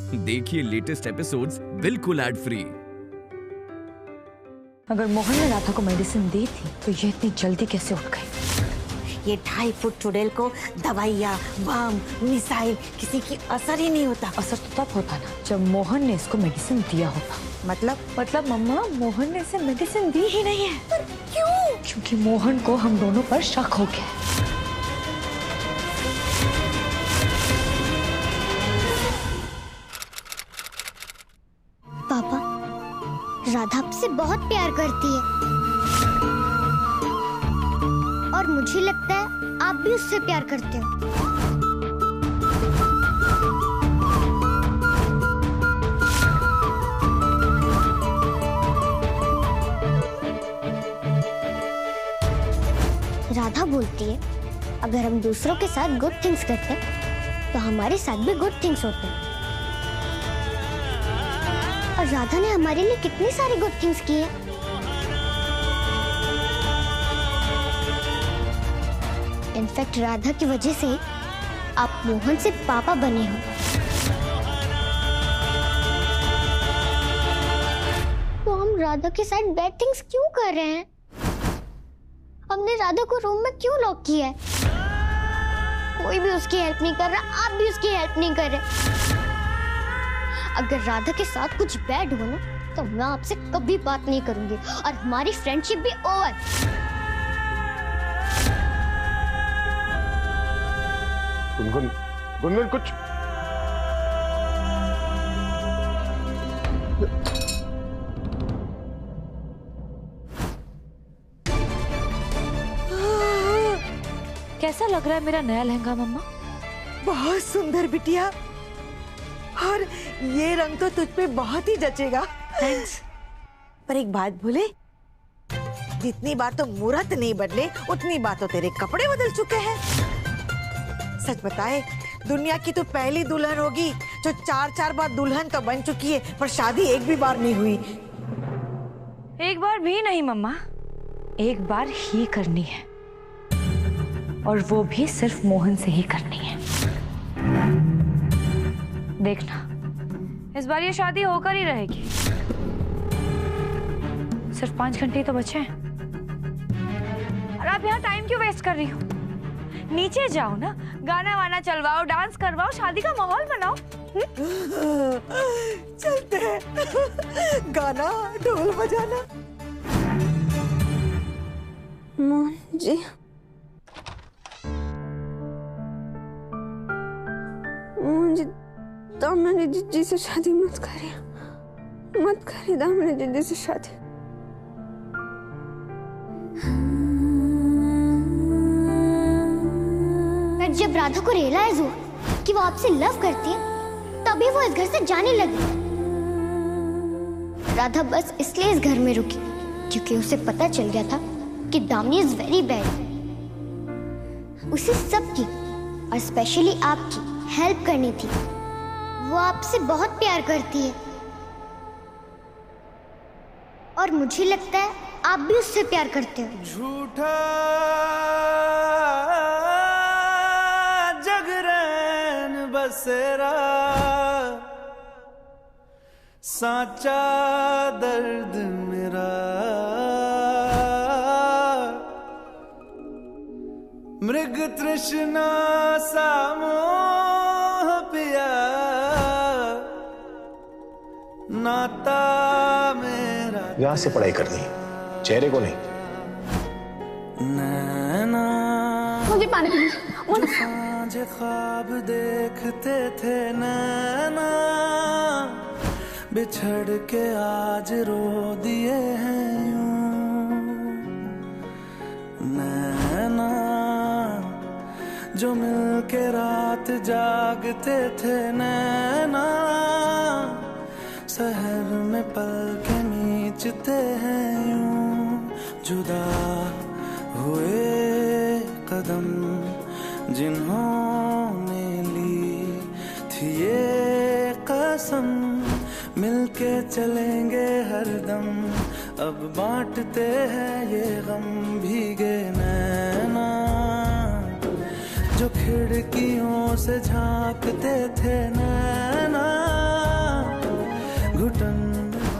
देखिए latest episodes बिल्कुल ad free. अगर मोहन ने राधा को मेडिसिन दी थी तो ये इतनी जल्दी कैसे उठ गई? ये 2.5 फुट चुड़ैल को दवाइयाँ, बम, मिसाइल किसी की असर ही नहीं होता। असर तो तब होता ना जब मोहन ने इसको मेडिसिन दिया होता। मतलब मम्मा, मोहन ने इसे मेडिसिन दी ही नहीं है। पर क्यों? क्योंकि मोहन को हम दोनों पर शक हो गया। पापा, राधा आपसे बहुत प्यार करती है और मुझे लगता है आप भी उससे प्यार करते हो। राधा बोलती है अगर हम दूसरों के साथ गुड थिंग्स करते हैं तो हमारे साथ भी गुड थिंग्स होते हैं। और राधा ने हमारे लिए कितने सारे गुड थिंग्स किए हैं। इनफैक्ट राधा की वजह से आप मोहन से पापा बने हो। तो हम राधा के साथ बैड थिंग्स क्यों कर रहे हैं? हमने राधा को रूम में क्यों लॉक किया है? कोई भी उसकी हेल्प नहीं कर रहा, आप भी उसकी हेल्प नहीं कर रहे। अगर राधा के साथ कुछ बैड हो ना तो मैं आपसे कभी बात नहीं करूंगी और हमारी फ्रेंडशिप भी ओवर। गुनगुन कुछ कैसा लग रहा है मेरा नया लहंगा मम्मा? बहुत सुंदर बिटिया, और ये रंग तो तुझ पे बहुत ही जचेगा। थैंक्स। पर एक बात बोले, जितनी बार तो मुहूर्त नहीं बदले उतनी बार तो तेरे कपड़े बदल चुके हैं। सच बताए, दुनिया की तो पहली दुल्हन होगी जो 4 बार दुल्हन तो बन चुकी है पर शादी एक भी बार नहीं हुई। एक बार भी नहीं मम्मा, एक बार ही करनी है और वो भी सिर्फ मोहन से ही करनी है। देखना, इस बार ये शादी होकर ही रहेगी। सिर्फ 5 घंटे ही तो बचे हैं और आप यहाँ टाइम क्यों वेस्ट कर रही हो? नीचे जाओ ना, गाना वाना चलवाओ, डांस करवाओ, शादी का माहौल बनाओ। चलते हैं, गाना ढोल बजाना। मोहन जी, मोहन जी, दामिनी दीदी से शादी मत करिए दामिनी दीदी से शादी। जब राधा को रियलाइज हुआ कि वो आपसे लव करती है तभी वो इस घर से जाने लगी। राधा बस इसलिए इस घर में रुकी क्योंकि उसे पता चल गया था कि दामिनी इज वेरी बैड। उसे सबकी और स्पेशली आपकी हेल्प करनी थी। वो आपसे बहुत प्यार करती है और मुझे लगता है आप भी उससे प्यार करते हो। झूठा जगरैन बसेरा, साचा दर्द मेरा, मृग तृष्णा सा मोह पिया, नाता मेरा। यहाँ से पढ़ाई करनी है, चेहरे को नहीं। नैना मुझे पानी पीना। सांझ ख्वाब देखते थे नैना, बिछड़ के आज रो दिए हैं यूं। नैना जो मिल के रात जागते थे नैना, शहर में पल के नीचते हैं यूं। जुदा हुए कदम जिन्होंने ली थी ये कसम, मिलके चलेंगे हरदम, अब बांटते हैं ये गम। भीगे नैना जो खिड़कियों से झांकते थे नैना,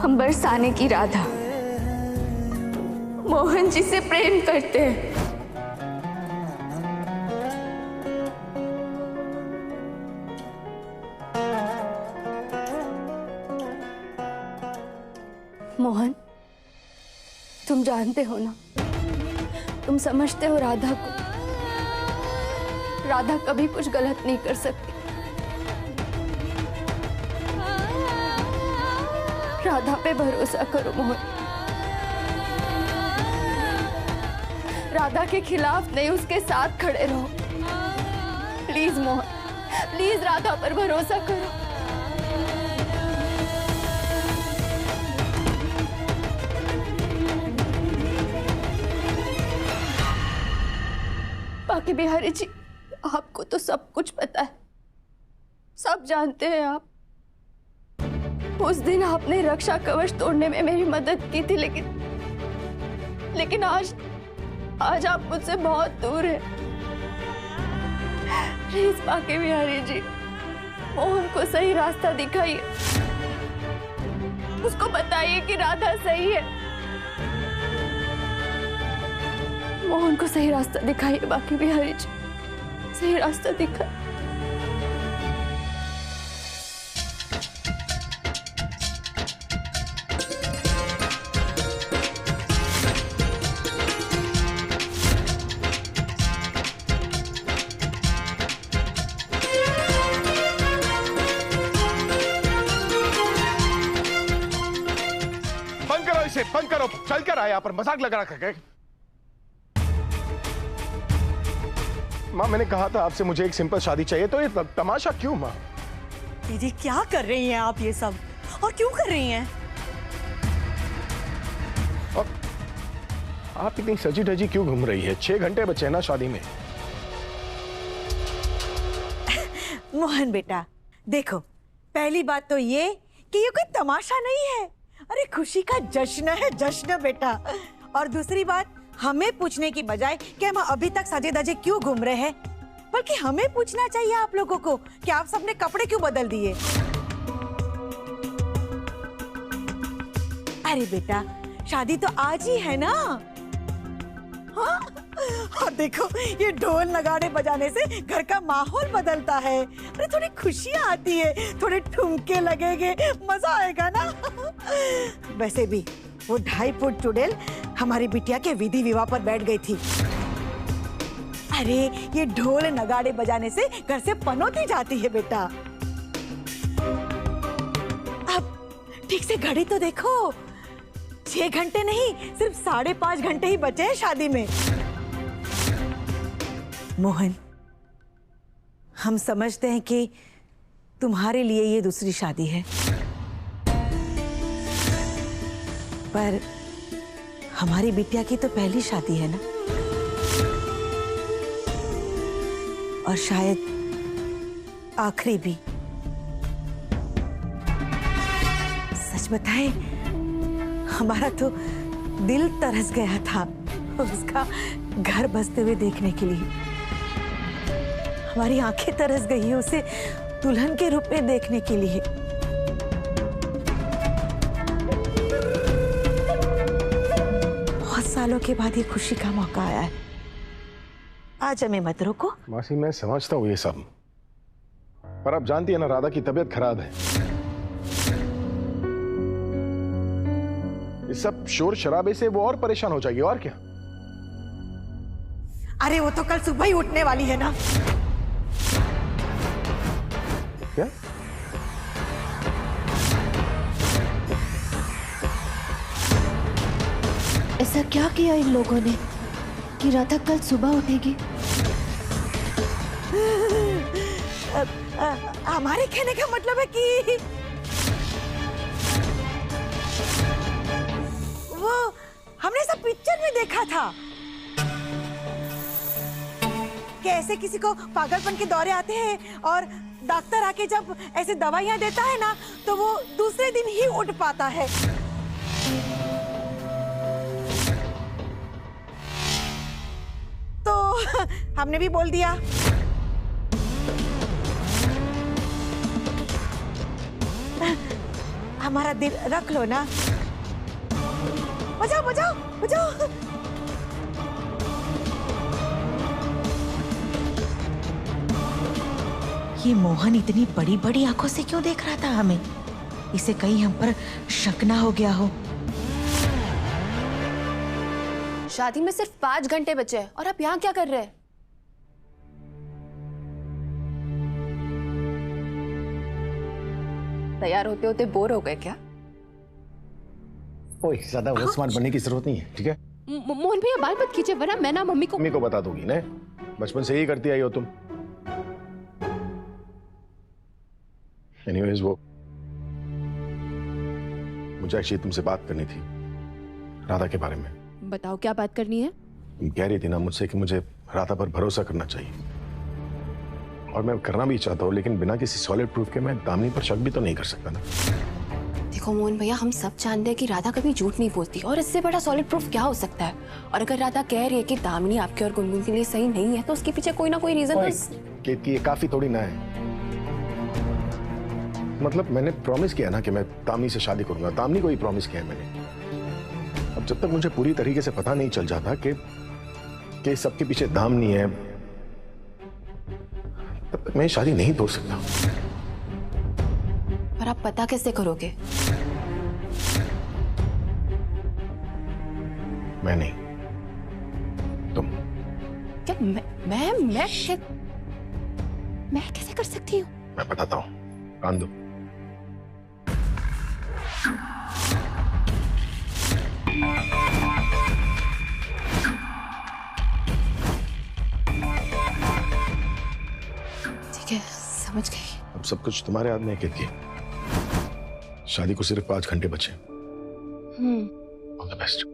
हम बरसाने की राधा मोहन जी से प्रेम करते हैं। मोहन, तुम जानते हो ना, तुम समझते हो राधा को। राधा कभी कुछ गलत नहीं कर सकती। राधा पे भरोसा करो मोहन। राधा के खिलाफ नहीं, उसके साथ खड़े रहो। प्लीज मोहन, प्लीज राधा पर भरोसा करो। बाकी बिहारी जी, आपको तो सब कुछ पता है, सब जानते हैं आप। उस दिन आपने रक्षा कवच तोड़ने में मेरी मदद की थी, लेकिन आज आप मुझसे बहुत दूर हैं। प्लीज बाकी बिहारी जी, मोहन को सही रास्ता दिखाइए। उसको बताइए कि राधा सही है। मोहन को सही रास्ता दिखाइए बाकी बिहारी जी, सही रास्ता दिखाइए। बंद करो इसे, बंद करो। चल कर आया, यहाँ पर मजाक लगा रखा है। माँ, मैंने कहा था आपसे मुझे एक सिंपल शादी चाहिए, तो ये तमाशा क्यों माँ? दीदी क्या कर रही हैं आप ये सब, और क्यों कर रही हैं? और आप इतनी सजी धजी क्यों घूम रही है? 6 घंटे बचे हैं ना शादी में। मोहन बेटा, देखो, पहली बात तो ये कि ये कोई तमाशा नहीं है। अरे खुशी का जश्न है, जश्न बेटा। और दूसरी बात, हमें पूछने की बजाय कि हम अभी तक सजे धजे क्यों घूम रहे हैं, बल्कि हमें पूछना चाहिए आप लोगों को कि आप सबने कपड़े क्यों बदल दिए। अरे बेटा, शादी तो आज ही है ना। हाँ? और देखो, ये ढोल नगाड़े बजाने से घर का माहौल बदलता है। अरे थोड़ी खुशियाँ आती है, थोड़े ठुमके लगेंगे, मजा आएगा ना। वैसे भी वो 2.5 फुट चुड़ैल हमारी बिटिया के विधि विवाह पर बैठ गई थी। अरे ये ढोल नगाड़े बजाने से घर से पनौती जाती है बेटा। अब ठीक से घड़ी तो देखो, 6 घंटे नहीं, सिर्फ 5.5 घंटे ही बचे हैं शादी में। मोहन, हम समझते हैं कि तुम्हारे लिए ये दूसरी शादी है, पर हमारी बिटिया की तो पहली शादी है ना, और शायद आखिरी भी। सच बताएं, हमारा तो दिल तरस गया था उसका घर बसते हुए देखने के लिए। हमारी आंखें तरस गई है उसे दुल्हन के रूप में देखने के लिए। बहुत सालों के बाद ये खुशी का मौका आया है। आज हमें मत रोको। मासी, मैं समझता हूँ ये सब, पर आप जानती है ना, राधा की तबीयत खराब है। इस सब शोर शराबे से वो और परेशान हो जाएगी, और क्या। अरे वो तो कल सुबह ही उठने वाली है ना। क्या? ऐसा क्या किया इन लोगों ने कि राधा कल सुबह उठेगी? हमारे कहने का मतलब है कि वो हमने सब पिक्चर में देखा था कि ऐसे किसी को पागलपन के दौरे आते हैं और डॉक्टर आके जब ऐसे दवाइयां देता है ना, तो वो दूसरे दिन ही उठ पाता है। तो हमने भी बोल दिया। हमारा दिल रख लो ना। बजाओ बजाओ बजाओ। ये मोहन इतनी बड़ी बड़ी आंखों से क्यों देख रहा था हमें? इसे कहीं हम पर शक ना हो गया हो। शादी में सिर्फ 5 घंटे बचे हैं और आप यहाँ क्या कर रहे हैं? तैयार होते होते बोर हो गए क्या? ओए, ज्यादा वो स्मार्ट बनने की जरूरत नहीं है, ठीक है? मोहन भैया बाल मत खींचे वरना मैं ना मम्मी को बता दोगी ना, बचपन से ही करती आई हो तुम। एनीवेज, वो मुझे एक्चुअली तुमसे बात करनी थी राधा के बारे में। बताओ क्या बात करनी है? तुम कह रही थी ना मुझसे कि मुझे राधा पर भरोसा करना चाहिए, और मैं करना भी चाहता हूँ, लेकिन बिना किसी सॉलिड प्रूफ के मैं दामिनी पर शक भी तो नहीं कर सकता ना। देखो मोहन भैया, हम सब जानते हैं कि राधा कभी झूठ नहीं बोलती, और इससे बड़ा सॉलिड प्रूफ क्या हो सकता है? और अगर राधा कह रही है कि दामिनी आपके और गुनगुन के लिए सही नहीं है, तो उसके पीछे कोई ना कोई रीजन तो ये काफी थोड़ी ना है। मतलब मैंने प्रॉमिस किया ना कि मैं दामिनी से शादी करूंगा, दामिनी को ही प्रॉमिस किया है मैंने। अब जब तक मुझे पूरी तरीके से पता नहीं चल जाता कि सबके पीछे दामिनी है, तब तक मैं शादी नहीं तोड़ सकता। पर आप पता कैसे करोगे? मैं नहीं, तुम। क्या मैं कैसे कर सकती हूँ? मैं बताता हूँ, कान दो। ठीक है, समझ गई। अब सब कुछ तुम्हारे हाथ में है कीर्ति। शादी को सिर्फ 5 घंटे बचे। All the best.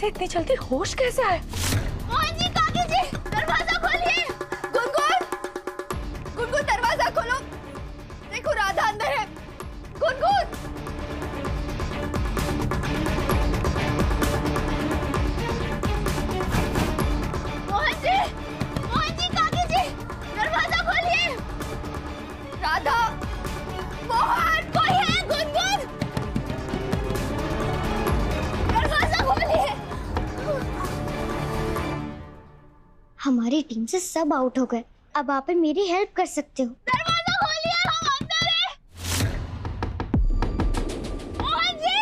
इतनी जल्दी होश कैसे आए? मोहन जी, काकी जी, दरवाजा खोलिए। गुनगुन, गुनगुन दरवाजा खोलो। देखो राधा अंदर है। गुनगुन, मोहन जी, काकी जी, दरवाजा खोलिए। राधा, मोहन, कोई है? गुनगुन, दरवाजा खोलिए। हमारी टीम से सब आउट हो गए, अब आप मेरी हेल्प कर सकते हो। दरवाजा खोलिए, हम अंदर हैं। मोहन जी,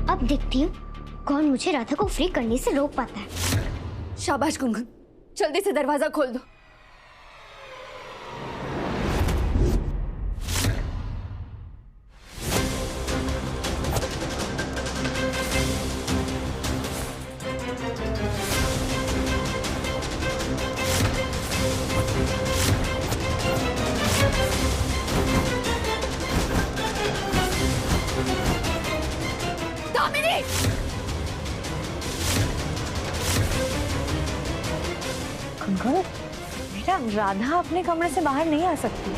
अब देखती हूँ कौन मुझे राधा को फ्री करने से रोक पाता है। शाबाश गुनगुन, जल्दी से दरवाजा खोल दो। दामिनी! गुनगुन, बेटा राधा अपने कमरे से बाहर नहीं आ सकती।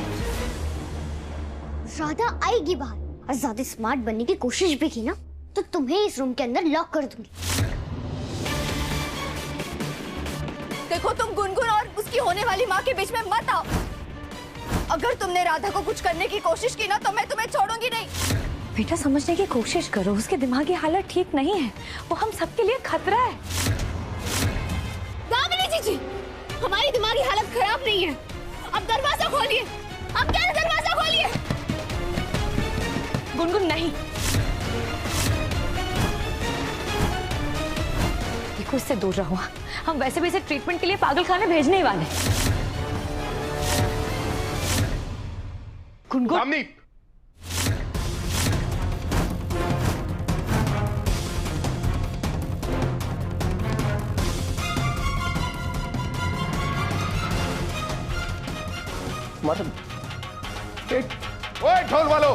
राधा आएगी बाहर, और ज्यादा स्मार्ट बनने की कोशिश भी की ना तो तुम्हें इस रूम के अंदर लॉक कर दूंगी। देखो तुम गुनगुन और उसकी होने वाली माँ के बीच में मत आओ। अगर तुमने राधा को कुछ करने की कोशिश की ना तो मैं तुम्हें छोड़ूंगी नहीं। बेटा समझने की कोशिश करो, उसकी दिमागी हालत ठीक नहीं है, वो हम सबके लिए खतरा है। दामिनी जीजी, हमारी दिमागी हालत खराब नहीं है। अब दरवाजा खोलिए, अब क्या दरवाजा खोलिए। गुनगुन नहीं, देखो इससे दूर रहो। हम वैसे भी इसे ट्रीटमेंट के लिए पागल खाने भेजने ही वाले। गुनगुन दामिनी, ओए ढोल वालों,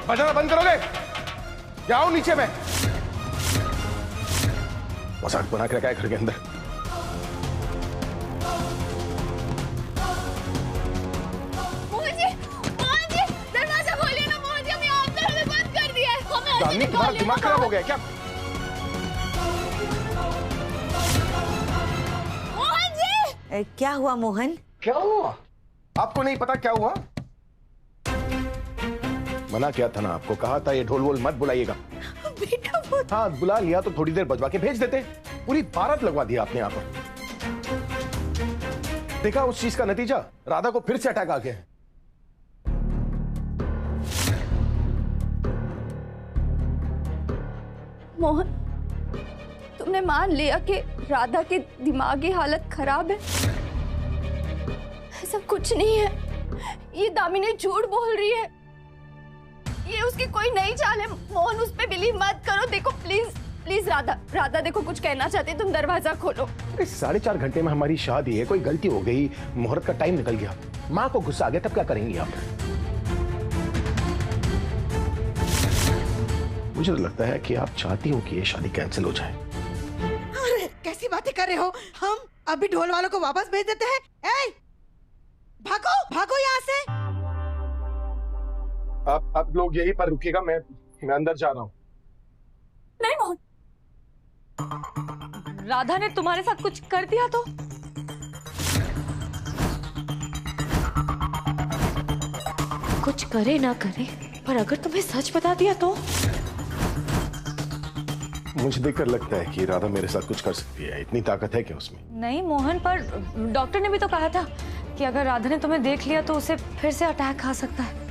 बजाना बंद करोगे? जाओ नीचे में। मजाक बना के रखा है घर के अंदर। मोहन जी, दरवाजा खोलिए ना। मोहन जी, हमें आपने हमें बंद कर दिया है। हमें दामिनी, तुम्हारा दिमाग खराब हो गया क्या? मोहन जी, क्या हुआ मोहन? क्या हुआ? आपको नहीं पता क्या हुआ? मना किया था ना आपको, कहा था ये ढोल वोल मत बुलाइएगा। बेटा वो हाँ, बुला लिया तो थोड़ी देर बजवा के भेज देते। पूरी बारात लगवा दिया आपने यहाँ पर। देखा उस चीज का नतीजा, राधा को फिर से अटैक आ गया। मोहन, तुमने मान लिया कि राधा की दिमागी हालत खराब है। ऐसा कुछ नहीं है, ये दामिनी झूठ बोल रही है। ये उसकी कोई नई चाल है। मोहन, उस पे बिलीव मत करो। देखो प्लीज प्लीज, राधा देखो कुछ कहना चाहती है, तुम दरवाजा खोलो। 4.5 घंटे में हमारी शादी है, कोई गलती हो गई, मुहूर्त का टाइम निकल गया, माँ को गुस्सा आ गया, तब क्या करेंगी आप? मुझे तो लगता है कि आप चाहती हो कि ये शादी कैंसिल हो जाए। अरे कैसी बातें कर रहे हो? हम अभी ढोल वालों को वापस भेज देते हैं। ए, भागो भागो यहाँ से। आप लोग यहीं पर रुकिएगा, मैं अंदर जा रहा हूँ। नहीं मोहन, राधा ने तुम्हारे साथ कुछ कर दिया तो? कुछ करे ना करे, पर अगर तुम्हें सच बता दिया तो? मुझे देखकर लगता है कि राधा मेरे साथ कुछ कर सकती है। इतनी ताकत है क्या उसमें? नहीं मोहन, पर डॉक्टर ने भी तो कहा था कि अगर राधा ने तुम्हें देख लिया तो उसे फिर से अटैक आ सकता है।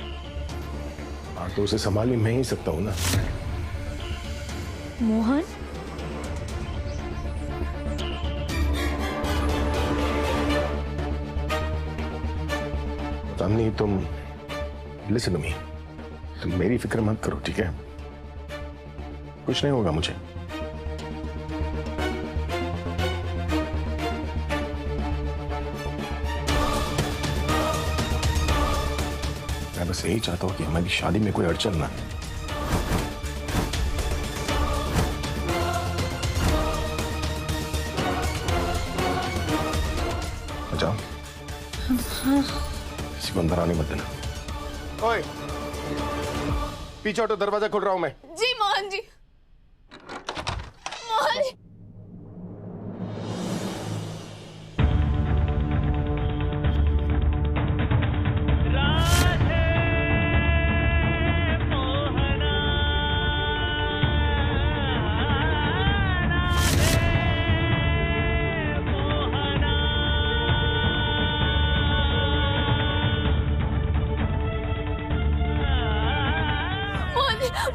हाँ, तो उसे संभाल भी मैं ही सकता हूँ ना। मोहन, दामिनी, तुम लिसन टू मी, तुम मेरी फिक्र मत करो, ठीक है? कुछ नहीं होगा मुझे। मैं बस यही चाहता हूँ कि हमारी शादी में कोई अड़चन ना आए। जाओ, किसी को अंदर आने मत देना। ओए, पीछे हटो, दरवाजा खोल रहा हूं मैं। जी मोहन जी। मोहन जी,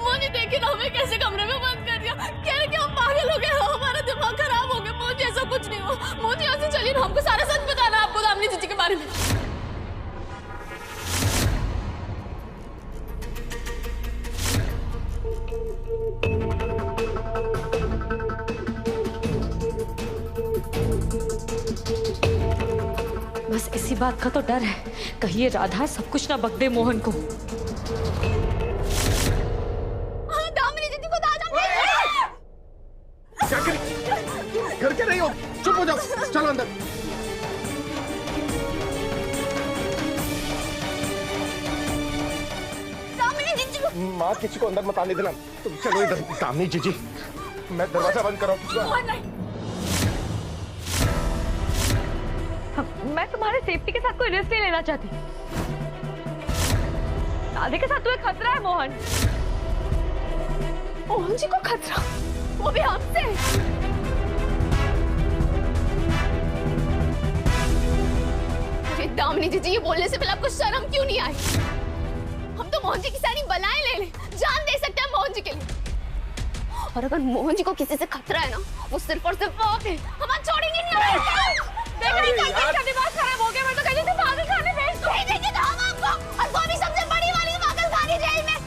मोहन देखिए ना, हमें कैसे कमरे में बंद कर दिया। कह रहे कि हम पागल हो गए, हमारा दिमाग खराब हो गया। मोदी ऐसा कुछ नहीं हो। मोदी यहाँ से चलिए ना, हमको सारा सच बताना है आपको दामिनी जीजी के बारे में। बस इसी बात का तो डर है, कहीं ये राधा सब कुछ ना बक दे मोहन को। घर के नहीं हो, चुप हो जाओ, चलो अंदर। माँ, किसी को अंदर मत आने देना। तुम चलो इधर। दामिनी जीजी, मैं दरवाजा बंद करो। मैं तुम्हारे सेफ्टी के साथ कोई रिस्क नहीं लेना चाहती। राधे के साथ तुम्हें खतरा है मोहन। मोहन जी को खतरा, वो भी हमसे? अरे दामिनी जी, ये बोलने से पहले आपको शर्म क्यों नहीं आई? हम तो मोहन जी की सारी बलाएं ले लें, जान दे सकते हैं मोहन जी के लिए। और अगर मोहन जी को किसी से खतरा है ना, वो सिर्फ और सिर्फ वो है, हम आज छोड़ेंगे नहीं। देखा दिमाग खराब हो गया, मैं तो कहती थी पागल खाने भेज दो। भेजेंगे तो हम आपको, और वो भी सबसे बड़ी वाली पागल खाने जेल में।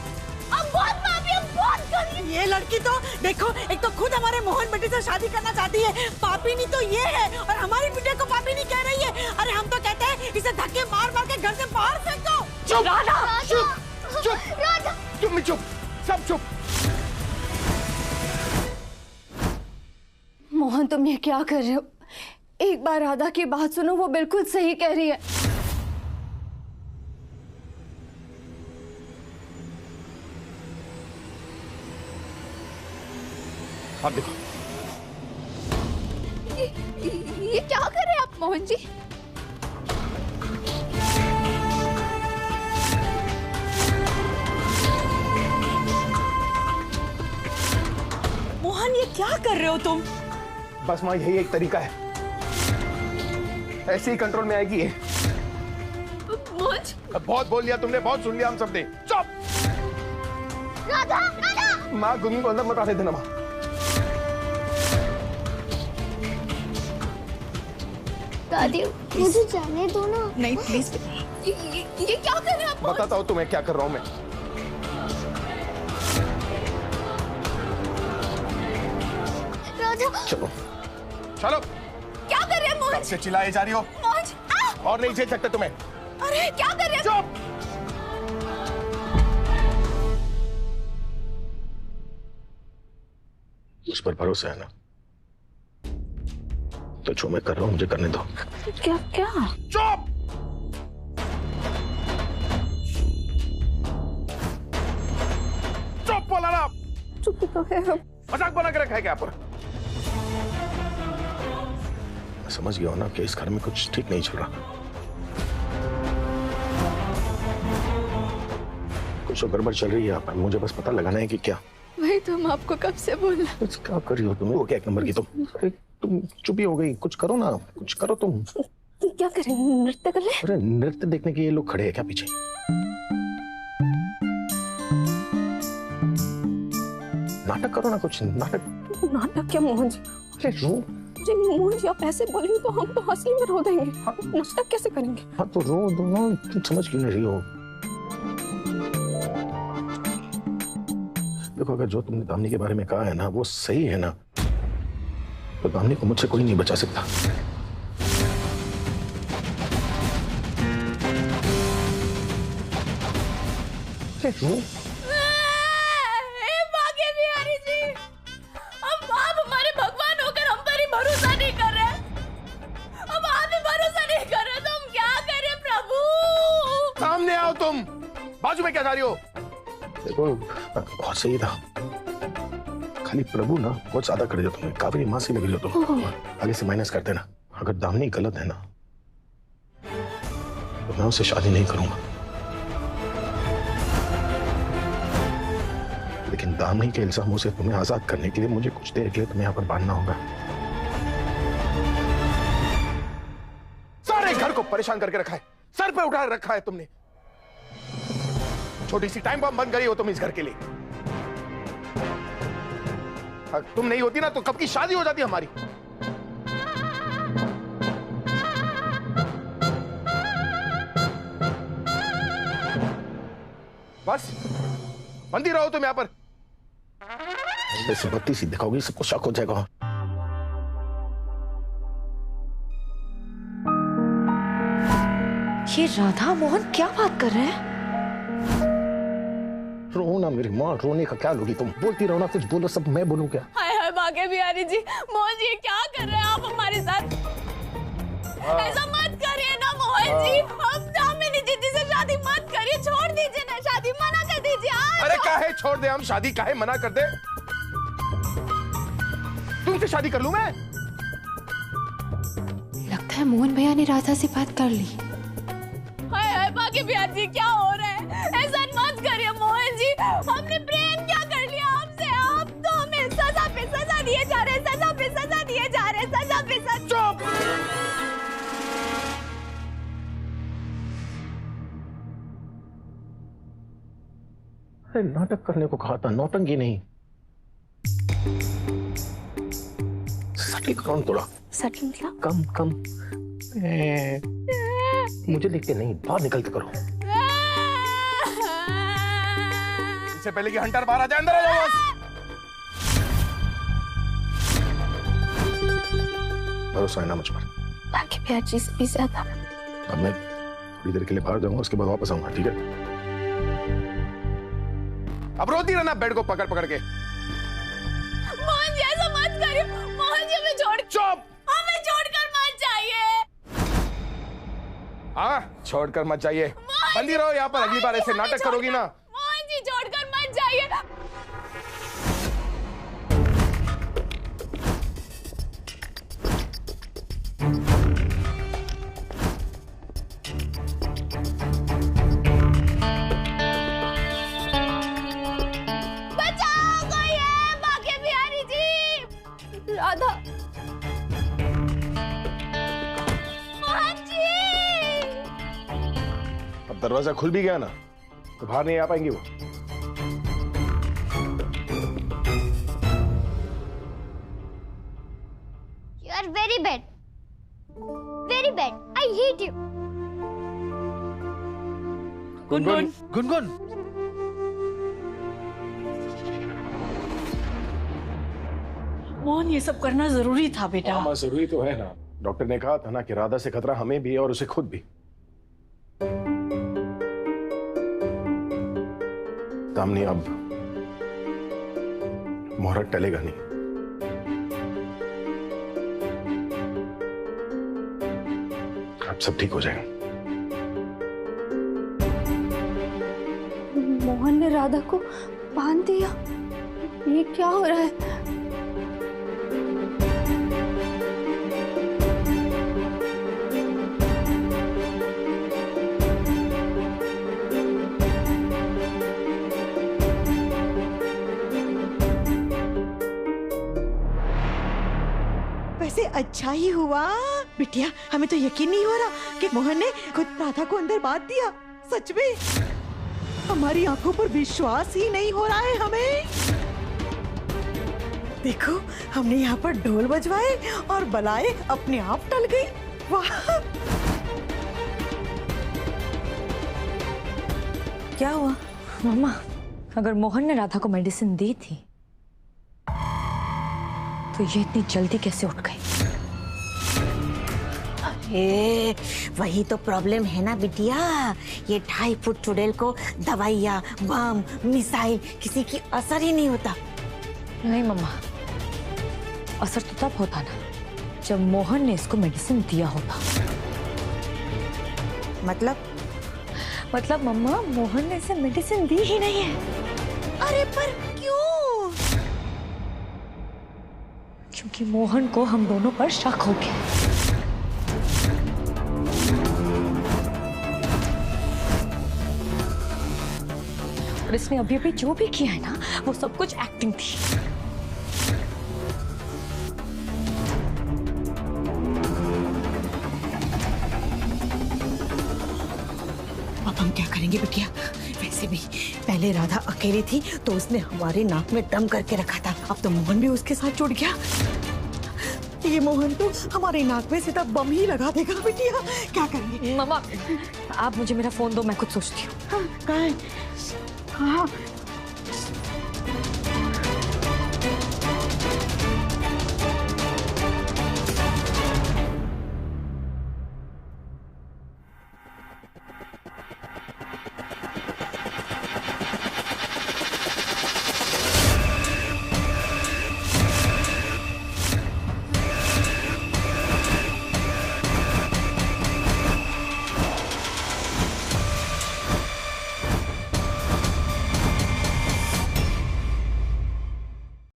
हम बहुत पापी, हम बहुत गरीब। ये लड़की तो देखो, एक तो खुद हमारे मोहन बेटे से शादी करना चाहती है, पापी नहीं तो ये है, और हमारी बेटे को पापी नहीं कह रही है। अरे हम तो कहते हैं इसे धक्के मार मार के घर से बाहर फेंक दो। चुप राधा, चुप चुप राधा, तुम भी चुप, सब चुप। मोहन तुम ये क्या कर रहे हो? एक बार राधा की बात सुनो, वो बिल्कुल सही कह रही है। आप देखो, ये क्या कर रहे हैं आप मोहन जी? मोहन, ये क्या कर रहे हो तुम? बस माँ यही एक तरीका है, ऐसे ही कंट्रोल में आएगी ये। मोहन जी, बहुत बोल लिया तुमने, बहुत सुन लिया हम सबने। चुप। राधा, राधा। माँ गुंगी को अंदर मत आने देना माँ। दादी मुझे जाने दो ना। नहीं प्लीज। ये क्या कर रहे हैं आप? बताता हूँ तुम्हें क्या कर रहा हूँ मैं। राधा, चलो चलो। क्या कर रहे हैं मोहन? से चिल्लाए जा रही हो मोहन जी, और नहीं झेल सकते तुम्हें। अरे क्या कर रहे हैं? चुप। मुझ पर भरोसा है ना, तो जो मैं कर रहा हूं मुझे करने दो। क्या क्या? चुप। चुप बोला ना। चुप तो है हम। मजाक बना के रखा है क्या पर? मैं समझ गया हूं ना कि इस घर में कुछ ठीक नहीं चल रहा, कुछ तो गड़बड़ चल रही है। आप मुझे बस पता लगाना है कि क्या। वही तो हम आपको कब से बोल रहे हैं। कुछ क्या कर रही हो तुम? वो क्या एक नंबर की तुम? अरे तुम चुप ही हो गई, कुछ करो ना, कुछ करो तुम। क्या करें, नृत्य कर ले? अरे नृत्य देखने के ये लोग खड़े हैं क्या पीछे? नाटक करो ना, कुछ नाटक। नाटक क्या मोहन जी? अरे रो। जी मोहन जी, आप ऐसे बोल रही हो तो हम तो असली में रो देंगे। नाटक कैसे करेंगे? हाँ तो रो दो ना, तुम समझ क्यों नहीं रही हो? देखो, अगर जो तुमने दामिनी के बारे में कहा है ना वो सही है ना, तो दामिनी को मुझसे कोई नहीं बचा सकता। अरे भाग्य बिहारी जी, अब आप हमारे भगवान होकर हम पर ही भरोसा नहीं कर रहे। अब आप ही भरोसा नहीं कर रहे तो हम क्या करें प्रभु? सामने आओ तुम, बाजू में क्या जा रही हो? देखो बहुत सही था, खाली प्रभु ना बहुत ज्यादा कर दिया तुमने। कावेरी माँ से लग रही हो तुम, आगे से माइनस कर देना। अगर दामिनी गलत है ना तो मैं उससे शादी नहीं करूंगा, लेकिन दामिनी के इल्जामों से तुम्हें आजाद करने के लिए मुझे कुछ देर के लिए तुम्हें यहाँ पर बांधना होगा। सारे घर को परेशान करके रखा है, सर पे उठा रखा है तुमने। छोटी सी टाइम बम बन गई हो तुम इस घर के लिए। तुम नहीं होती ना तो कब की शादी हो जाती हमारी। बस बंदी रहो तुम यहाँ पर। ऐसे बत्ती सी दिखाओगी सबको शक हो जाएगा। ये राधा मोहन क्या बात कर रहे हैं? रो ना मेरी माँ, रोने का क्या लोगी तुम? बोलती रहो ना, कुछ बोलो, सब मैं बोलूं क्या? हाय हाय भाग्य बिहारी जी, मोहन जी क्या कर रहे हैं आप हमारे साथ? ऐसा मत करिए ना मोहन जी, अब दामिनी दीदी से शादी मत करिए, छोड़ दीजिए ना शादी, मना कर दीजिए। अरे काहे छोड़ दे हम शादी, काहे मना कर दे? तुमसे शादी कर लूं मैं? लगता है मोहन भैया ने राधा से बात कर ली। हाय हाय भाग्य बिहारी जी क्या हो रहा है? ऐसा मत करिए मोहन जी, हमने प्रेम क्या कर लिया आपसे? आप तो हमें सजा पे सजा दिए जा रहे, सजा पे सजा दिए जा रहे, सजा पे सजा। चुप! अरे नाटक करने को कहा था, नौटंकी नहीं। सटल कौन तोड़ा? सटल मतलब? कम कम मुझे लिख के नहीं, बाहर निकल के करो। इससे पहले कि हंटर बाहर आ जाए, अंदर आ जाओ बस। भरोसा है ना मुझ पर? बाकी प्यार चीज भी ज्यादा। अब मैं थोड़ी देर के लिए बाहर जाऊंगा, उसके बाद वापस आऊंगा, ठीक है? अब रोती रहना बेड को पकड़ पकड़ के। मोहन जी ऐसा मत करिए, मोहन जी हमें छोड़। चुप! हमें छोड़कर मत जाइए। हाँ, छोड़कर मत जाइए। बंदी रहो यहाँ पर, अगली बार ऐसे नाटक करोगी ना। मोहन जी छोड़कर मत जाइए। बचाओ कोई है, बाके बिहारी जी। राधा। मोहन जी। अब दरवाजा खुल भी गया ना, तो बाहर नहीं आ पाएंगी वो। You are very bad. Very bad. I hate you. Gungun, Gungun, Mohan ये सब करना जरूरी था बेटा। हाँ, जरूरी तो है ना। डॉक्टर ने कहा था ना कि राधा से खतरा हमें भी है और उसे खुद भी। दामिनी, अब मुहूर्त टलेगा नहीं। अब सब ठीक हो जाएगा। मोहन ने राधा को बांध दिया। ये क्या हो रहा है? वैसे अच्छा ही हुआ बिटिया, हमें तो यकीन नहीं हो रहा कि मोहन ने खुद राधा को अंदर बांध दिया। सच में हमारी आंखों पर विश्वास ही नहीं हो रहा है हमें। देखो, हमने यहाँ पर ढोल बजवाए और बलाएं अपने आप टल गई। वाह! क्या हुआ मम्मा? अगर मोहन ने राधा को मेडिसिन दी थी तो ये इतनी जल्दी कैसे उठ गई? अरे वही तो प्रॉब्लम है ना बिटिया। ये 2.5 फुट चुड़ैल को दवाइयाँ, बम, मिसाइल किसी की असर ही नहीं होता। नहीं मम्मा, असर तो तब होता ना जब मोहन ने इसको मेडिसिन दिया होता। मतलब मम्मा, मोहन ने इसे मेडिसिन दी ही नहीं है। अरे पर क्यों? क्योंकि मोहन को हम दोनों पर शक हो गया। और इसने अभी अभी जो भी किया है ना, वो सब कुछ एक्टिंग थी। अब हम क्या करेंगे बिटिया? वैसे भी पहले राधा अकेली थी तो उसने हमारे नाक में दम करके रखा था। अब तो मोहन भी उसके साथ जुड़ गया। ये मोहन तो हमारे नाक में सीधा बम ही लगा देगा बिटिया। क्या करेंगे? मम्मा, आप मुझे मेरा फोन दो, मैं खुद सोचती हूँ। कहाँ है? हाँ।